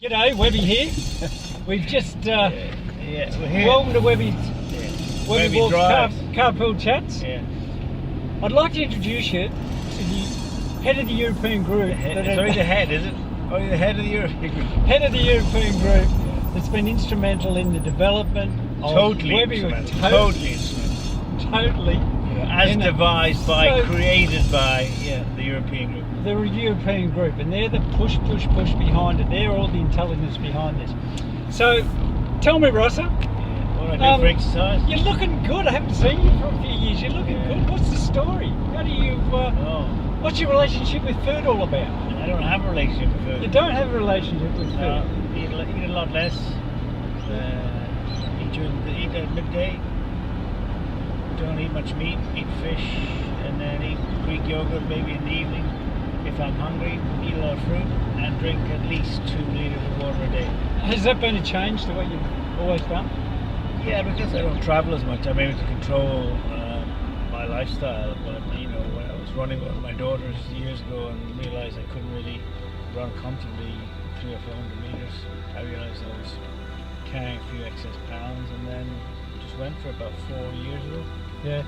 G'day, Webby here. We've just we're here. welcome to Webby's Webby Walks Drives. Carpool Chats. Yeah. I'd like to introduce you to the head of the European group. Sorry, the head, is it? Oh, the head of the European group. Head of the European group that's been instrumental in the development of Totally Webby. instrumental. Totally instrumental. Totally. As devised by, so- created by, the European group. The European group, and they're the push behind it. They're all the intelligence behind this. So, tell me, Rossa. What do I do for exercise? You're looking good. I haven't seen you for a few years. You're looking good. What's the story? How do you? What's your relationship with food all about? I don't have a relationship with food. You don't have a relationship with food. Eat a lot less. Eat at midday. Don't eat much meat. Eat fish, and then eat Greek yogurt maybe in the evening. If I'm hungry, eat a lot of fruit and drink at least 2 liters of water a day. Has that been a change to what you've always done? Yeah, because I don't travel as much, I'm able to control my lifestyle. But when I was running with my daughters years ago and realised I couldn't really run comfortably 300 or 400 meters, I realised I was carrying a few excess pounds, and then just went for about 4 years ago. Yeah.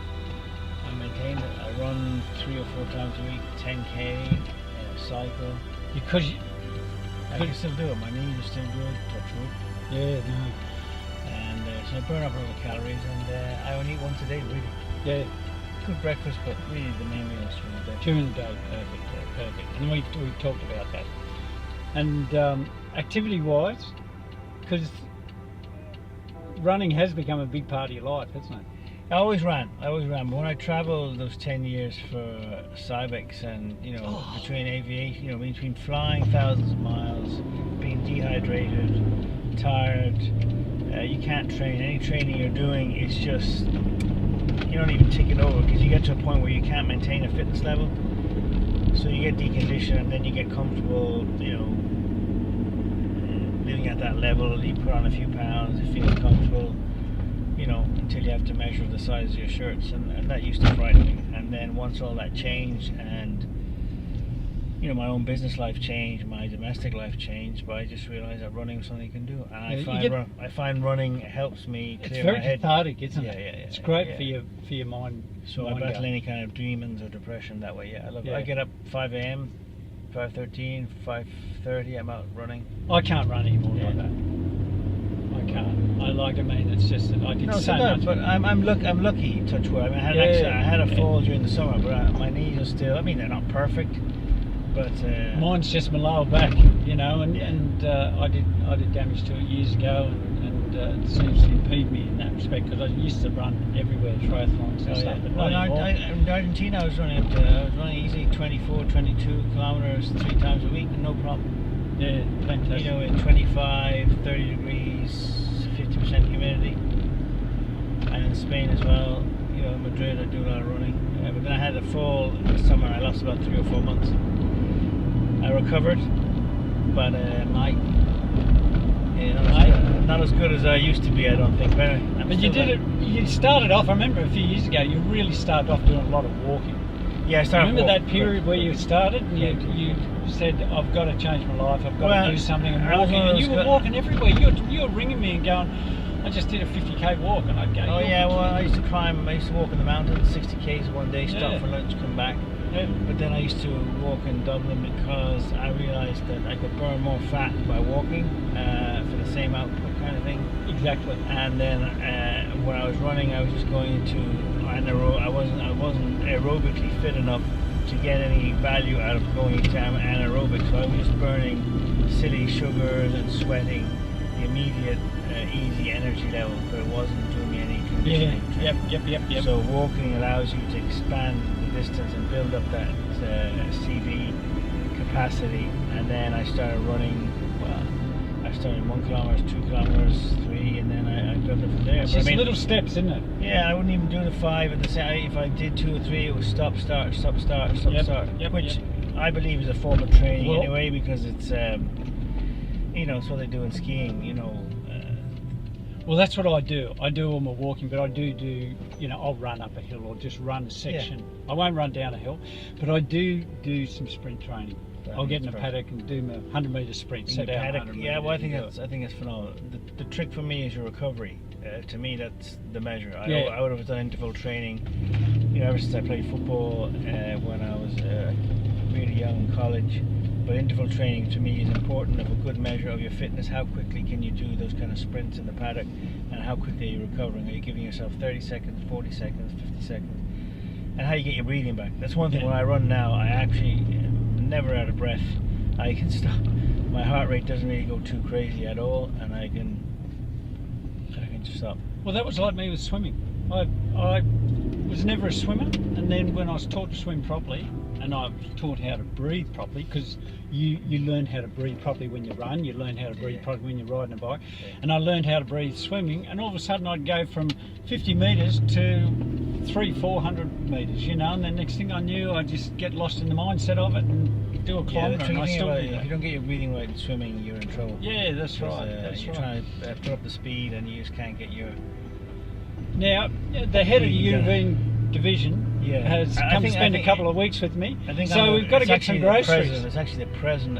I maintained it. I run 3 or 4 times a week, 10k, cycle. Because I can still do it. My knees are still good, touch wood. Yeah, no. And so I burn up a lot of calories, and I only eat once a day, really. Yeah. Good breakfast, but really the main meal is during the day. During the day, perfect, yeah, perfect. And we talked about that. And activity-wise, because running has become a big part of your life, hasn't it? I always ran. But when I travelled those 10 years for Cybex and, between aviation, between flying thousands of miles, being dehydrated, tired, you can't train. Any training you're doing is just, you don't even take it over, because you get to a point where you can't maintain a fitness level. So you get deconditioned, and then you get comfortable, living at that level. You put on a few pounds, you feel comfortable. Until you have to measure the size of your shirts, and that used to frighten me. And then once all that changed, and my own business life changed, my domestic life changed, but I just realized that running was something you can do, and I find running helps me clear my head. It's very cathartic, isn't it? Yeah. It's great for your mind. So I battle any kind of demons or depression that way. I love it. I get up 5 a.m., 5:13, 5:30. I'm out running. I can't run anymore like that. I can't. It's just that I did so much. But I'm lucky, touch wood. I had a fall during the summer, but my knees are still. They're not perfect, but mine's just my lower back, and I did damage to it years ago, and it seems to impede me in that respect, because I used to run everywhere, triathlons and stuff. But in Argentina, I was running easily 24, 22 kilometers 3 times a week, no problem. Yeah, fantastic. In 25, 30 degrees, 50% humidity. And in Spain as well, in Madrid, I do a lot of running. But then I had a fall this summer. I lost about 3 or 4 months. I recovered, but not as good as I used to be, I don't think. But you did it. You started off. I remember a few years ago. You really started off doing a lot of walking. Yeah, I started. Remember that period where you started, and you said, "I've got to change my life. I've got to do something." And walking, and you were walking everywhere. You were ringing me and going, "I just did a 50k walk," and I'd go. Oh yeah, well I used to climb. I used to walk in the mountains, 60k's one day, stop for lunch, come back. Yeah. But then I used to walk in Dublin because I realised that I could burn more fat by walking for the same output kind of thing. Exactly. And then when I was running, I was just going into I wasn't aerobically fit enough to get any value out of going into anaerobic. So I was just burning silly sugars and sweating the immediate easy energy level, but it wasn't doing me any conditioning. Yep. So walking allows you to expand the distance and build up that CV capacity. And then I started running. I started 1 kilometer, 2 kilometers, 3, and then I built it from there. It's just little steps, isn't it? Yeah, I wouldn't even do the 5 at the same. If I did 2 or 3, it was stop, start, stop, start, stop, start, which I believe is a form of training anyway, because it's it's what they do in skiing. Well, that's what I do. I do all my walking, but I do I'll run up a hill or just run a section. I won't run down a hill, but I do some sprint training. I'll get in a paddock and do my 100-metre sprint. Set out paddock, 100 yeah. metres Well, and do it. I think it's phenomenal. The trick for me is your recovery. To me, that's the measure. Yeah. I would have done interval training, you know, ever since I played football when I was really young in college. But interval training to me is important, of a good measure of your fitness. How quickly can you do those kind of sprints in the paddock, and how quickly are you recovering? Are you giving yourself 30 seconds, 40 seconds, 50 seconds? And how you get your breathing back. That's one thing. Yeah. When I run now, I actually am never out of breath. I can stop. My heart rate doesn't really go too crazy at all, and I can just stop. Well, that was like me with swimming. I was never a swimmer, and then when I was taught to swim properly, and I was taught how to breathe properly, because you learn how to breathe properly when you run, you learn how to breathe properly when you're riding a bike, and I learned how to breathe swimming, and all of a sudden I'd go from 50 metres to 300-400 metres, you know, and the next thing I knew I'd just get lost in the mindset of it and do a kilometre, and I still do if that. you don't get your breathing right in swimming, you're in trouble. Yeah, that's Because, right. That's you're right. trying to put up the speed, and you just can't get your. Now, the head of the UV division has I come think- to spend I a think- couple of weeks with me, I think so we've got to it's get some actually the groceries. It's actually the president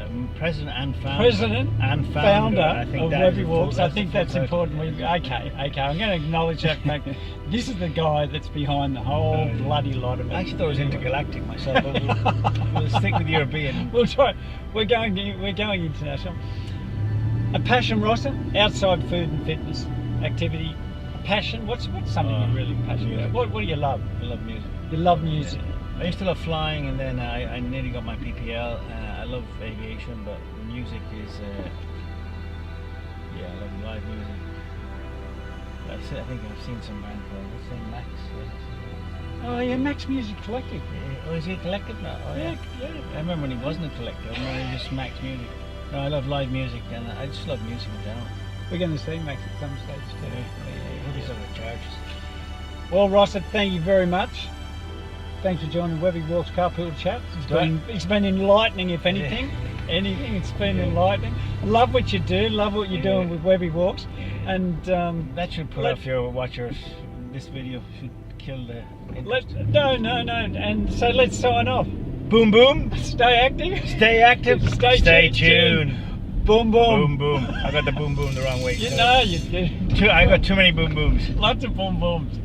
and founder. President and founder I think of that is Webby the full- Walks. I the think full that's title. important. Okay, I'm going to acknowledge that fact. This is the guy that's behind the whole bloody lot of it. I actually thought it was intergalactic myself, but we'll stick with European. We'll try. We're going international. A passion, Rossa, outside food and fitness activity. A passion. What's something you're really passionate music. about? What do you love? I love music. You love music. I used to love flying, and then I nearly got my PPL. I love aviation, but music is, I love live music. I think I've seen some band called, what's the name, Max? Oh yeah, Max Music Collective. Oh, is he a collective now? Oh, Yeah. I remember when he wasn't a collective. I remember he was just Max Music. No, I love live music, and I just love music in general. We're going to see Max at some stage too. He'll be something charges. Well, Rossa, thank you very much. Thanks for joining Webby Walks Carpool Chat. It's been enlightening, if anything. Anything, it's been enlightening. Love what you do. Love what you're doing with Webby Walks, and that should put off your watchers. This video should kill the. no, and so let's sign off. Boom boom. Stay active. Stay active. Stay tuned. Boom boom. Boom boom. I got the boom boom the wrong way. You know you did. I got too many boom booms. Lots of boom booms.